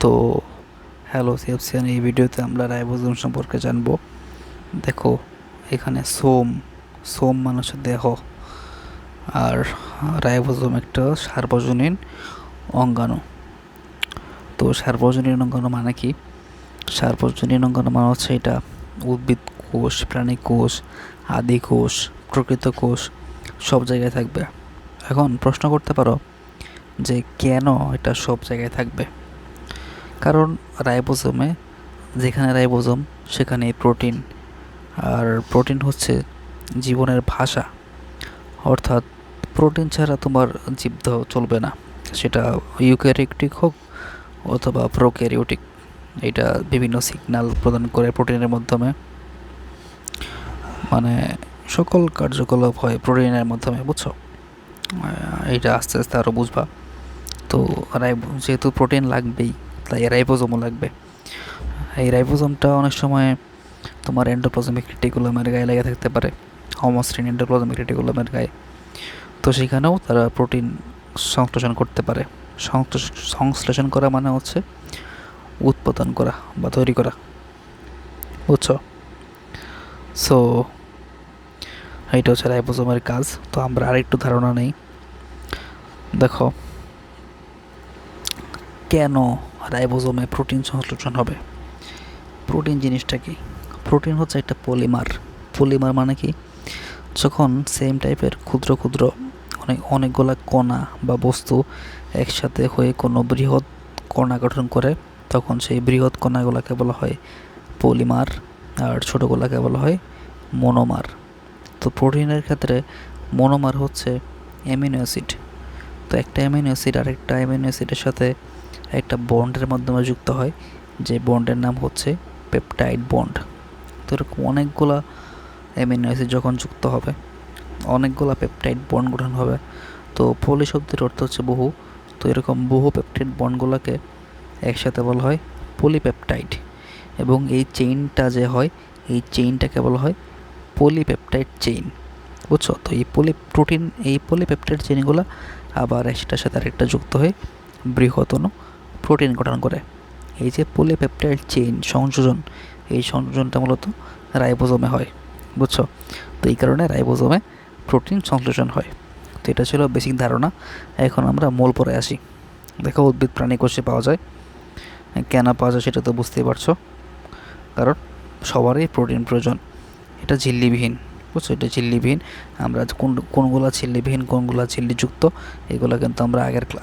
তো হ্যালো সিএফসিয়ান, এই ভিডিওতে আমরা রাইবোজোম সম্পর্কে জানব। দেখো, এখানে সোম সোম মানুষের দেহ, আর রাইবোজোম একটা সার্বজনীন অঙ্গাণু। তো সার্বজনীন অঙ্গাণু মানে কি? সার্বজনীন অঙ্গাণু মানে হচ্ছে এটা উদ্ভিদ কোষ, প্রাণী কোষ, আদি কোষ, প্রকৃত কোষ সব জায়গায় থাকবে। এখন প্রশ্ন করতে পারো যে কেন এটা সব জায়গায় থাকবে? কারণ রাইবোজোমে, যেখানে রাইবোজোম সেখানে প্রোটিন, আর প্রোটিন হচ্ছে জীবনের ভাষা। অর্থাৎ প্রোটিন ছাড়া তোমার জীবদেহ চলবে না, সেটা ইউক্যারিওটিক হোক অথবা প্রোক্যারিওটিক। এটা বিভিন্ন সিগন্যাল প্রদান করে প্রোটিনের মাধ্যমে, মানে সকল কার্যকলাপ হয় প্রোটিনের মাধ্যমে, বুঝছো? এটা আস্তে আস্তে আরও বুঝবা। তো যেহেতু প্রোটিন লাগবেই, তাই রাইবোজোমও লাগবে। এই রাইবোজোমটা অনেক সময় তোমার এন্ডোপ্লাজমিক রেটিকুলামের গায়ে লেগে থাকতে পারে, অমসৃণ এন্ডোপ্লাজমিক রেটিকুলামের গায়ে। তো সেখানেও তারা প্রোটিন সংশ্লেষণ করতে পারে। সংশ্লেষণ করা মানে হচ্ছে উৎপাদন করা বা তৈরি করা, বুঝছো? সো এইটা হচ্ছে রাইবোজোমের কাজ। তো আমরা আরেকটু ধারণা নেই। দেখো, কেন রাইবোজোমে প্রোটিন সংশ্লেষণ হবে? প্রোটিন জিনিসটা কি? প্রোটিন হচ্ছে একটা পলিমার। পলিমার মানে কি? যখন সেম টাইপের ক্ষুদ্র ক্ষুদ্র অনেকগুলা কণা বা বস্তু একসাথে হয়ে কোনো বৃহৎ কণা গঠন করে, তখন সেই বৃহৎ কণাগুলোকে বলা হয় পলিমার, আর ছোটোগুলোকে বলা হয় মনোমার। তো প্রোটিনের ক্ষেত্রে মনোমার হচ্ছে অ্যামিনো অ্যাসিড। তো একটা অ্যামিনো অ্যাসিড আরেকটা অ্যামিনো অ্যাসিডের সাথে একটা বন্ডের মাধ্যমে যুক্ত হয়, যে বন্ডের নাম হচ্ছে পেপটাইড বন্ড। তো এরকম অনেকগুলা অ্যামিনো অ্যাসিড যখন যুক্ত হবে, অনেকগুলা পেপটাইড বন্ড গঠন হবে। তো পলি শব্দের অর্থ হচ্ছে বহু। তো এরকম বহু পেপটাইড বন্ডগুলোকে একসাথে বলা হয় পলিপেপটাইড। এবং এই চেইনটা যে হয়, এই চেইনটাকে বলা হয় পলিপেপটাইড চেইন, বুঝছো? তো এই পলিপেপটাইড চেইনগুলো আবার একটার সাথে আরেকটা যুক্ত হয়ে বৃহত্তম প্রোটিন গঠন করে। এই যে পলিপেপটাইড চেইন সংযোজন, এই সংযোজনটা মূলত রাইবোজোমে হয়, বুঝছো? তো এই কারণে রাইবোজোমে প্রোটিন সংশ্লেষণ হয়। তো এটা ছিল বেসিক ধারণা। এখন আমরা মূল পরে আসি। দেখো, উদ্ভিদ প্রাণী কোষে পাওয়া যায়। কেন পাওয়া যায় সেটা তো বুঝতেই পারছো। কারণ সবারই প্রোটিন প্রয়োজন। এটা ঝিল্লিবিহীন, বুঝছো? এটা ঝিল্লিবিহীন। আমরা কোনগুলা ঝিল্লিবিহীন, কোনগুলা ঝিল্লিযুক্ত, এগুলো কিন্তু আমরা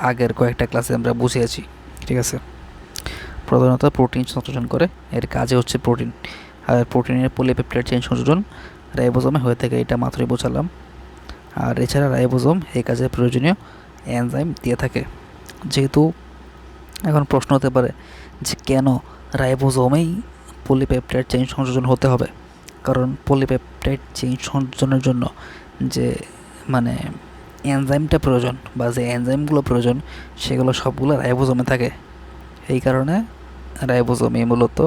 আগের কয়েকটা ক্লাসে আমরা বুঝিয়েছি, ঠিক আছে? প্রধানত প্রোটিন সংযোজন করে, এর কাজে হচ্ছে প্রোটিন। আর প্রোটিনের পলিপেপটাইড চেইন সংযোজন রাইবোজোমে হয়ে থাকে, এটা মাত্রই বোঝালাম। আর এছাড়া রাইবোজোম এই কাজে প্রয়োজনীয় এনজাইম দিয়ে থাকে। যেহেতু এখন প্রশ্ন হতে পারে যে কেন রাইবোজোমেই পলিপেপটাইড চেইন সংযোজন হতে হবে? কারণ পলিপেপটাইড চেইন সংযোজনের জন্য যে মানে এনজাইমটা প্রয়োজন, বা যে এনজাইমগুলো প্রয়োজন, সেগুলো সবগুলো রাইবোজোমে থাকে। এই কারণে রাইবোজোমে মূলত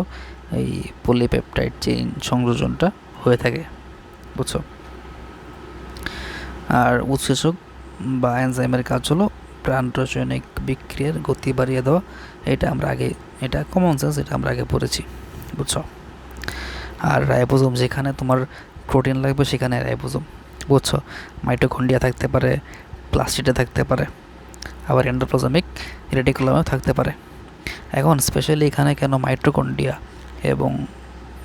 এই পলিপেপটাইড চেইন সংযোজনটা হয়ে থাকে, বুঝছো? আর উৎসেচক বা এনজাইমের কাজ হলো প্রাণ রাসায়নিক বিক্রিয়ার গতি বাড়িয়ে দেওয়া। এটা কমন সেন্স, এটা আমরা আগে পড়েছি, বুঝছো? আর রাইবোজোম, যেখানে তোমার প্রোটিন লাগবে সেখানে রাইবোজোম, বুঝছো? মাইটোকন্ড্রিয়া থাকতে পারে, প্লাস্টিডে থাকতে পারে, আবার এন্ডোপ্লাজমিক রেটিকুলামেও থাকতে পারে। এখন স্পেশালি এখানে কেন মাইটোকন্ড্রিয়া এবং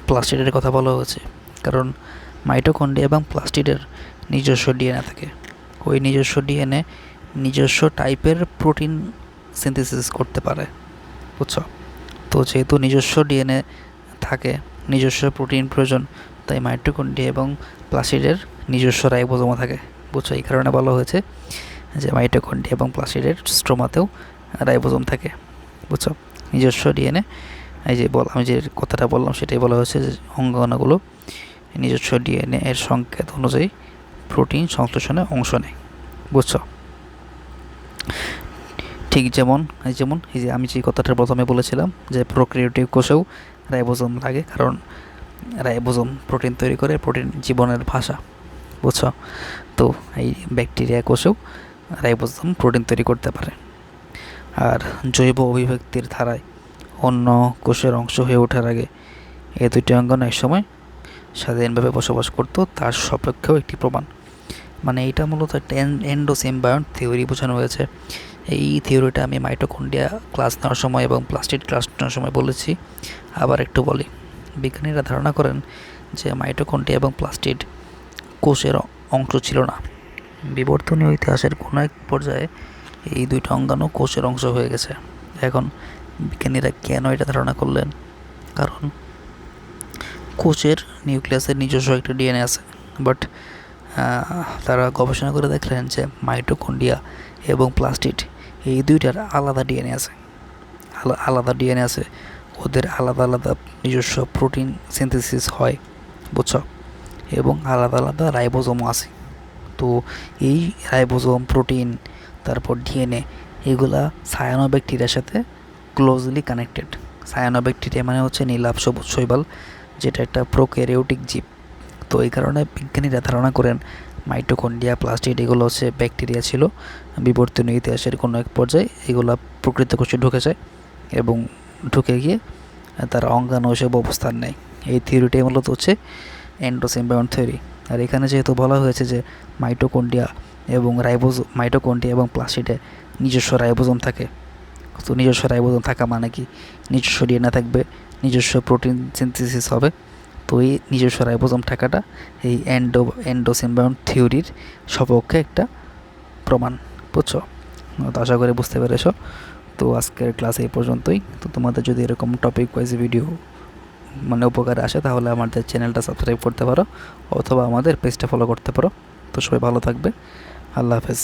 প্লাস্টিডের কথা বলা হয়েছে? কারণ মাইটোকন্ড্রিয়া এবং প্লাস্টিডের নিজস্ব ডিএনএ থাকে। ওই নিজস্ব ডিএনএ নিজস্ব টাইপের প্রোটিন সিনথেসিস করতে পারে, বুঝছো? তো যেহেতু নিজস্ব ডিএনএ থাকে, নিজস্ব প্রোটিন প্রয়োজন, তাই মাইটোকন্ড্রিয়া এবং প্লাস্টিডের নিজস্ব রাইবোজোমও থাকে, বুঝছো? এই কারণে বলা হয়েছে যে মাইটোকন্ড্রিয়া এবং প্লাস্টিডের স্ট্রোমাতেও রাইবোজোম থাকে, বুঝছো? নিজস্ব ডিএনএ, আমি যে কথাটা বললাম সেটাই বলা হয়েছে যে অঙ্গাণুগুলো নিজস্ব ডিএনএ এর সংকেত অনুযায়ী প্রোটিন সংশ্লেষণে অংশ নেয়, বুঝছো? ঠিক যেমন এই যে আমি যে কথাটা প্রথমে বলেছিলাম যে প্রোক্যারিওটিক কোষেও রাইবোজোম লাগে, কারণ রাইবোজোম প্রোটিন তৈরি করে, প্রোটিন জীবনের ভাষা, বুঝছো? তো এই ব্যাকটেরিয়া কোষেও রাইবোজোম প্রোটিন তৈরি করতে পারে। আর জৈব অভিব্যক্তির ধারায় অন্য কোষের অংশ হয়ে ওঠার আগে এই দুটি অঙ্গাণু একসময় স্বাধীনভাবে বসবাস করত, তার সপক্ষেও একটি প্রমাণ। মানে এটা মূলত একটা এন্ডোসিম্বায়ন্ট থিওরি বোঝানো হয়েছে। এই থিওরিটা আমি মাইটোকন্ড্রিয়া ক্লাস নেওয়ার সময় এবং প্লাস্টিড ক্লাস নেওয়ার সময় বলেছি, আবার একটু বলি। বিজ্ঞানীরা ধারণা করেন যে মাইটোকন্ড্রিয়া এবং প্লাস্টিড কোষের অংশ ছিল না। বিবর্তনীয় ইতিহাসের কোনো এক পর্যায়ে এই দুইটা অঙ্গাণু কোষের অংশ হয়ে গেছে। এখন বিজ্ঞানীরা কেন এটা ধারণা করলেন? কারণ কোষের নিউক্লিয়াসের নিজস্ব একটা ডিএনএ আছে, বাট তারা গবেষণা করে দেখলেন যে মাইটোকন্ড্রিয়া এবং প্লাস্টিড এই দুইটার আলাদা ডিএনএ আছে, আলাদা ডিএনএ আছে। ওদের আলাদা আলাদা নিজস্ব প্রোটিন সিনথেসিস হয়, বুঝছো? এবং আলাদা আলাদা রাইবোজোমও আছে। তো এই রাইবোজোম, প্রোটিন, তারপর ডিএনএ, এগুলা সায়ানোব্যাকটেরিয়ার সাথে ক্লোজলি কানেক্টেড। সায়ানোব্যাকটেরিয়া মানে হচ্ছে নীলাভ সবুজ শৈবাল, যেটা একটা প্রোক্যারিওটিক জীব। তো এই কারণে বিজ্ঞানীরা ধারণা করেন মাইটোকন্ড্রিয়া, প্লাস্টিড এগুলো হচ্ছে ব্যাকটেরিয়া ছিল। বিবর্তনীয় ইতিহাসের কোনো এক পর্যায়ে এগুলো প্রকৃত কোষে ঢুকে যায় এবং ঢুকে গিয়ে তারা অঙ্গাণু হিসেবে অবস্থান নেয়। এই থিওরিটাই মূলত হচ্ছে এন্ডোসিম্বায়ন্ট থিওরি। আর এখানে যেহেতু বলা হয়েছে যে মাইটোকন্ড্রিয়া এবং প্লাস্টিডে নিজস্ব রাইবোজোম থাকে, তো নিজস্ব রাইবোজোম থাকা মানে কি নিজস্ব ডিএনএ থাকবে, নিজস্ব প্রোটিন সিনথেসিস হবে। তো এই নিজস্ব রাইবোজোম থাকাটা এই এন্ডোসিম্বায়ন্ট থিওরির সপক্ষে একটা প্রমাণ, বুঝছো? তো আশা করি বুঝতে পেরেছো। তো আজকের ক্লাস এই পর্যন্তই। তো তোমাদের যদি এরকম টপিক ওয়াইজ ভিডিও মানে উপকারে আসে তাহলে আমাদের চ্যানেলটা সাবস্ক্রাইব করতে পারো অথবা আমাদের পেজটা ফলো করতে পারো। তো সবাই ভালো থাকবে। আল্লাহ হাফেজ।